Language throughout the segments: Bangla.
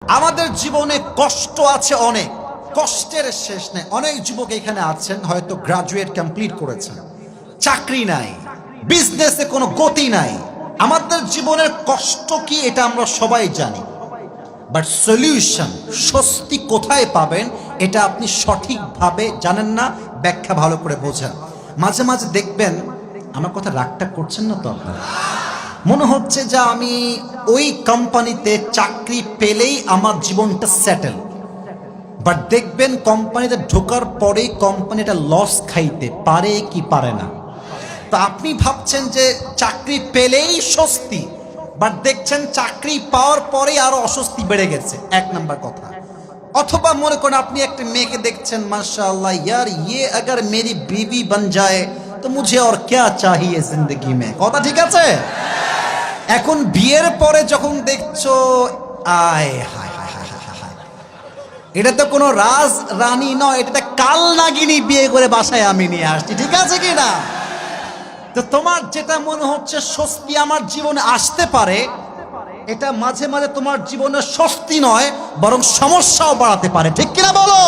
আমাদের জীবনে কষ্ট আছে, অনেক কষ্টের শেষ নেই। অনেক যুবক এখানে আছেন, হয়তো গ্রাজুয়েট কমপ্লিট করেছেন, চাকরি নাই, বিজনেসে কোনো গতি নাই। আমাদের জীবনের কষ্ট কি এটা আমরা সবাই জানি, বাট সলিউশন, স্বস্তি কোথায় পাবেন এটা আপনি সঠিকভাবে জানেন না, ব্যাখ্যা ভালো করে বোঝেন। মাঝে মাঝে দেখবেন, আমার কথা রাগটা করছেন না তো আপনারা? মনে হচ্ছে যে আমি ওই কোম্পানিতে চাকরি পেলেই আমার জীবনটা সেটেল, বাট দেখবেন কোম্পানিতে ঢোকার পরে কোম্পানিটা লস খাইতে পারে কি পারে না। তো আপনি ভাবছেন যে চাকরি পেলেই স্বস্তি, বাট দেখছেন চাকরি পাওয়ার পরে আরো অস্বস্তি বেড়ে গেছে। এক নাম্বার কথা। অথবা মনে করেন আপনি একটা মেয়েকে দেখছেন, মাশাআল্লাহ ইয়ার ये अगर मेरी बीवी बन जाए तो मुझे और क्या चाहिए जिंदगी में। কথা ঠিক আছে? এখন বিয়ের পরে যখন দেখছো, আয় হায় হায় হায় হায় হায়, এটা তো কোনো রাজ রানী নয়, এটা তো কাল নাগিনী বিয়ে করে বাসায় আমি নিয়ে আসছি, ঠিক আছে কি না? তো তোমার যেটা মনে হচ্ছে স্বস্তি আমার জীবনে আসতে পারে, এটা মাঝে মাঝে তোমার জীবনে স্বস্তি নয় বরং সমস্যাও বাড়াতে পারে, ঠিক কিনা বলো?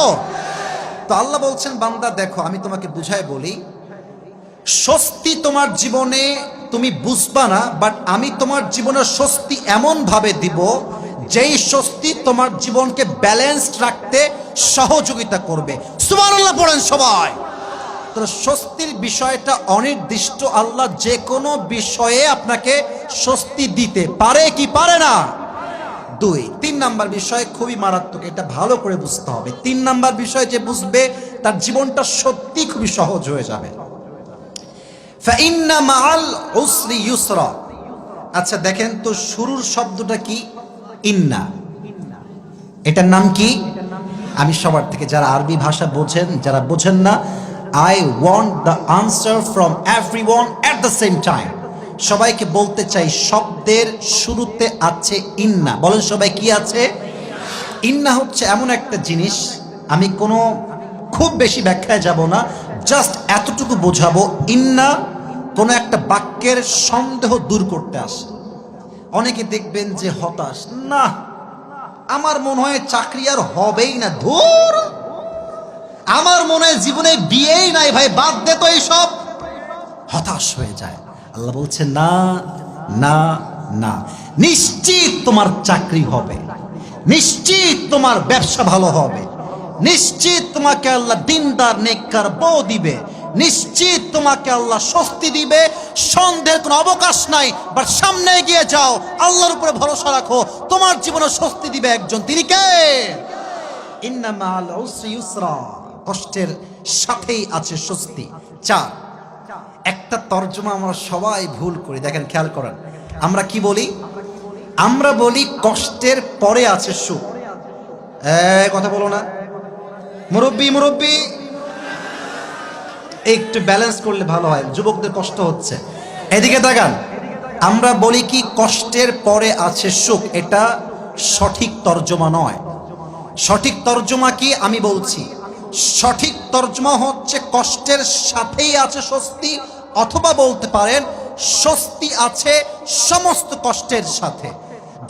তো আল্লাহ বলছেন, বান্দা দেখো আমি তোমাকে বুঝাই বলি, স্বস্তি তোমার জীবনে তুমি বুঝবা না, বাট আমি তোমার জীবনের স্বস্তি এমন ভাবে দিব যেই স্বস্তি তোমার জীবনকে ব্যালেন্সড রাখতে সহযোগিতা করবে। সুবহানাল্লাহ পড়েন সবাই। তো স্বস্তির বিষয়টা অনির্দিষ্ট, আল্লাহ যে কোনো বিষয়ে আপনাকে স্বস্তি দিতে পারে কি পারে না। তিন নাম্বার বিষয় খুবই মারাত্মক, এটা ভালো করে বুঝতে হবে। তিন নাম্বার বিষয় যে বুঝবে তার জীবনটা সত্যি খুবই সহজ হয়ে যাবে। ফাইন্না মাআল উসরি ইউসরা। আচ্ছা দেখেন তো শুরুর শব্দটা কি? ইন্না। এটার নাম কি? আমি সবার থেকে, যারা আরবি ভাষা বোঝেন, যারা বোঝেন না, I want the answer from everyone at the same time. সবাইকে বলতে চাই, শব্দের শুরুতে আছে ইন্না। বলেন সবাই, কি আছে? ইন্না হচ্ছে এমন একটা জিনিস, আমি কোনো খুব বেশি ব্যাখ্যায় যাব না, জাস্ট এতটুকু বোঝাবো, ইন্না কোনো একটা বাক্যের সন্দেহ দূর করতে আসে। অনেকে দেখবেন যে হতাশ, না আমার মনে হয় চাকরি আর হবেই না, ধুর আমার মনে হয় জীবনে বিয়েই নাই, ভাই বাদ দে তো এইসব, হতাশ হয়ে যায়। আল্লাহ বলছে না না না, নিশ্চিত তোমার চাকরি হবে, নিশ্চিত তোমার ব্যবসা ভালো হবে, নিশ্চিত তোমাকে আল্লাহ দিনদার নেককার বউ দিবে, নিশ্চিত তোমাকে আল্লাহ স্বস্তি দিবে, সন্দেহের কোনো অবকাশ নাই। বাট সামনে এগিয়ে যাও, আল্লাহর উপরে ভরসা রাখো, তোমার জীবনে স্বস্তি দিবে একজন, তিনি কে? ইন্না মাআল উসরি ইউসরা, কষ্টের সাথেই আছে স্বস্তি। একটা তর্জমা আমরা সবাই ভুল করি, দেখেন খেয়াল করেন। আমরা কি বলি? আমরা বলি কষ্টের পরে আছে সুখ। কথা বলো না মুরব্বি, মুরব্বি একটু ব্যালেন্স করলে ভালো হয়, যুবকদের কষ্ট হচ্ছে, এদিকে তাকান। আমরা বলি কি কষ্টের পরে আছে সুখ, এটা সঠিক তর্জমা নয়। সঠিক তর্জমা কি আমি বলছি, সঠিক তর্জমা হচ্ছে কষ্টের সাথেই আছে স্বস্তি, অথবা বলতে পারেন স্বস্তি আছে সমস্ত কষ্টের সাথে।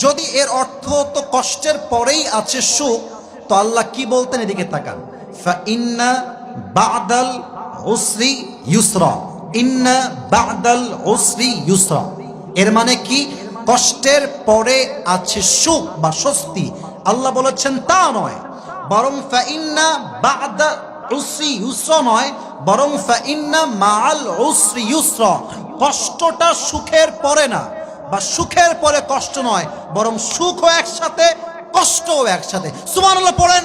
যদি এর অর্থ হতো কষ্টের পরেই আছে সুখ, তো আল্লাহ কি বলতেন? এদিকে তাকান, ফাইন্না বা'দাল উসরি ইউসরা, ইন্না বা'দাল উসরি ইউসরা। এর মানে কি? কষ্টের পরে আছে সুখ বা স্বস্তি। আল্লাহ বলেছেন তা নয়, বরং ফাইন্না বা'দা উসরি ইউসরা নয়, বরং ফাইন্না মাআল উসরি ইউসরা। কষ্টটা সুখের পরে না, বা সুখের পরে কষ্ট নয়, বরং সুখও একসাথে কষ্টও একসাথে। সুবহানাল্লাহ পড়েন।